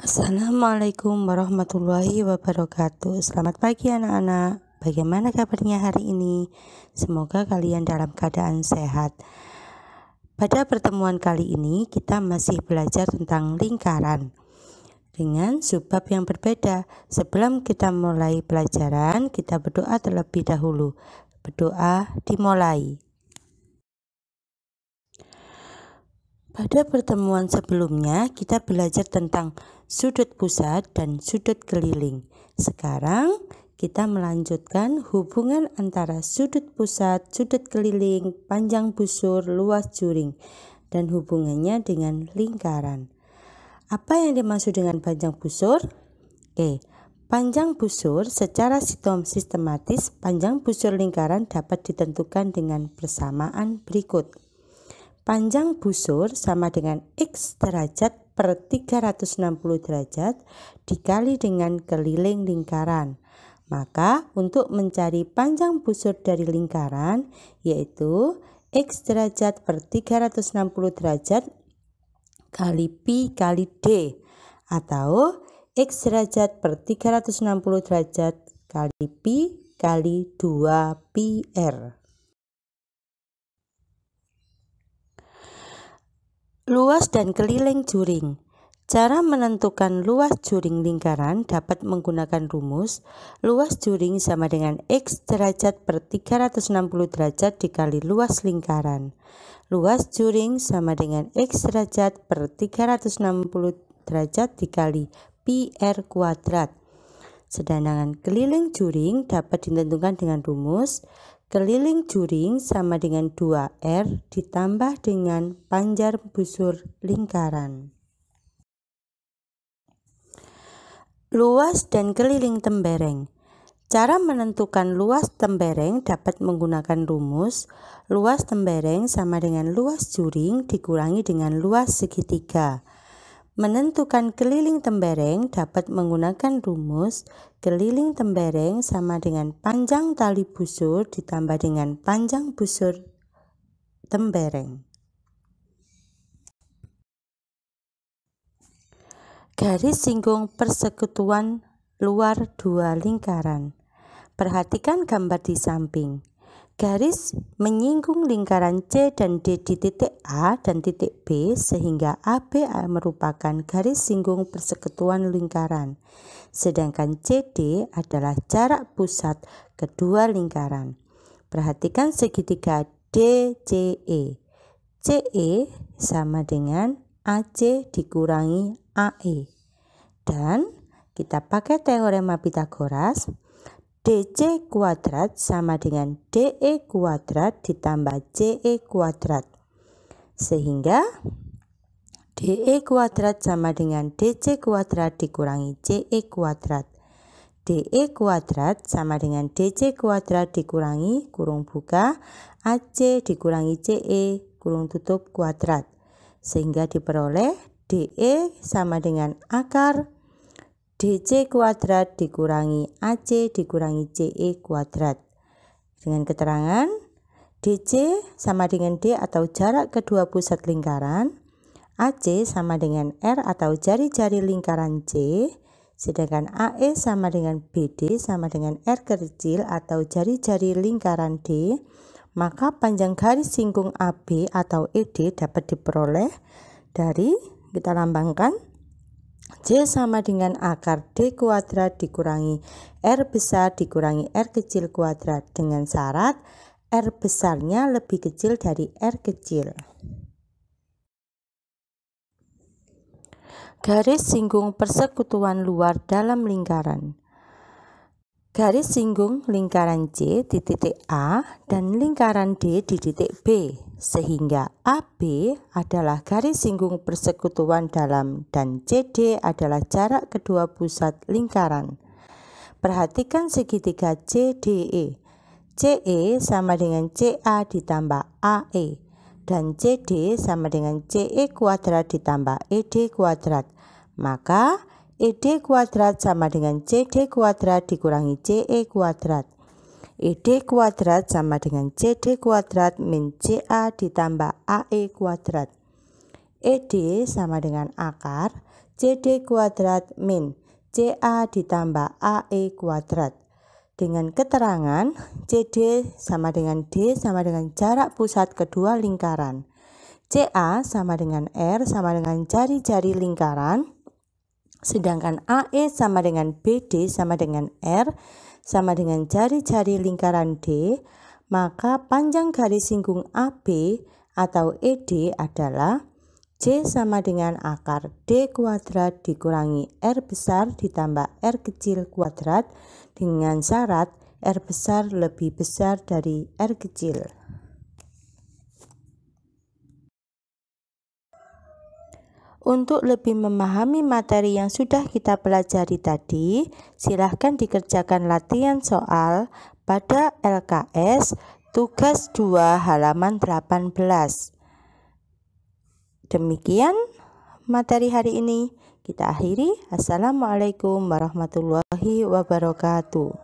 Assalamualaikum warahmatullahi wabarakatuh. Selamat pagi anak-anak. Bagaimana kabarnya hari ini? Semoga kalian dalam keadaan sehat. Pada pertemuan kali ini kita masih belajar tentang lingkaran dengan subbab yang berbeda. Sebelum kita mulai pelajaran, kita berdoa terlebih dahulu. Berdoa dimulai. Pada pertemuan sebelumnya kita belajar tentang sudut pusat dan sudut keliling. Sekarang kita melanjutkan hubungan antara sudut pusat, sudut keliling, panjang busur, luas juring, dan hubungannya dengan lingkaran. Apa yang dimaksud dengan panjang busur? Panjang busur secara sistematis, panjang busur lingkaran dapat ditentukan dengan persamaan berikut. Panjang busur sama dengan X derajat per 360 derajat dikali dengan keliling lingkaran. Maka untuk mencari panjang busur dari lingkaran yaitu X derajat per 360 derajat kali Pi kali D, atau X derajat per 360 derajat kali Pi kali 2 Pi R. Luas dan keliling juring. Cara menentukan luas juring lingkaran dapat menggunakan rumus luas juring sama dengan X derajat per 360 derajat dikali luas lingkaran. Luas juring sama dengan X derajat per 360 derajat dikali Pi R kuadrat. Sedangkan keliling juring dapat ditentukan dengan rumus keliling juring sama dengan 2R ditambah dengan panjang busur lingkaran. Luas dan keliling tembereng. Cara menentukan luas tembereng dapat menggunakan rumus luas tembereng sama dengan luas juring dikurangi dengan luas segitiga. Menentukan keliling tembereng dapat menggunakan rumus keliling tembereng sama dengan panjang tali busur ditambah dengan panjang busur tembereng. Garis singgung persekutuan luar dua lingkaran. Perhatikan gambar di samping. Garis menyinggung lingkaran C dan D di titik A dan titik B sehingga AB merupakan garis singgung persekutuan lingkaran. Sedangkan CD adalah jarak pusat kedua lingkaran. Perhatikan segitiga DCE. CE sama dengan AC dikurangi AE. Dan kita pakai teorema Pythagoras. DC kuadrat sama dengan DE kuadrat ditambah CE kuadrat. Sehingga DE kuadrat sama dengan DC kuadrat dikurangi CE kuadrat. DE kuadrat sama dengan DC kuadrat dikurangi kurung buka AC dikurangi CE kurung tutup kuadrat. Sehingga diperoleh DE sama dengan akar DC kuadrat dikurangi AC dikurangi CE kuadrat. Dengan keterangan DC sama dengan D atau jarak kedua pusat lingkaran, AC sama dengan R atau jari-jari lingkaran C, sedangkan AE sama dengan BD sama dengan R kecil atau jari-jari lingkaran D, maka panjang garis singgung AB atau ED dapat diperoleh dari, kita lambangkan, C sama dengan akar D kuadrat dikurangi R besar dikurangi R kecil kuadrat dengan syarat R besarnya lebih kecil dari R kecil. Garis singgung persekutuan luar dalam lingkaran. Garis singgung lingkaran C di titik A dan lingkaran D di titik B, sehingga AB adalah garis singgung persekutuan dalam dan CD adalah jarak kedua pusat lingkaran. Perhatikan segitiga CDE. CE sama dengan CA ditambah AE dan CD sama dengan CE kuadrat ditambah ED kuadrat. Maka ED kuadrat sama dengan CD kuadrat dikurangi CE kuadrat. ED kuadrat sama dengan CD kuadrat min CA ditambah AE kuadrat. ED sama dengan akar CD kuadrat min CA ditambah AE kuadrat. Dengan keterangan CD sama dengan D sama dengan jarak pusat kedua lingkaran. CA sama dengan R sama dengan jari-jari lingkaran. Sedangkan AE sama dengan BD sama dengan R sama dengan jari-jari lingkaran D. Maka panjang garis singgung AB atau ED adalah J sama dengan akar D kuadrat dikurangi R besar ditambah R kecil kuadrat dengan syarat R besar lebih besar dari R kecil. Untuk lebih memahami materi yang sudah kita pelajari tadi, silahkan dikerjakan latihan soal pada LKS tugas 2 halaman 18. Demikian materi hari ini. Kita akhiri. Assalamualaikum warahmatullahi wabarakatuh.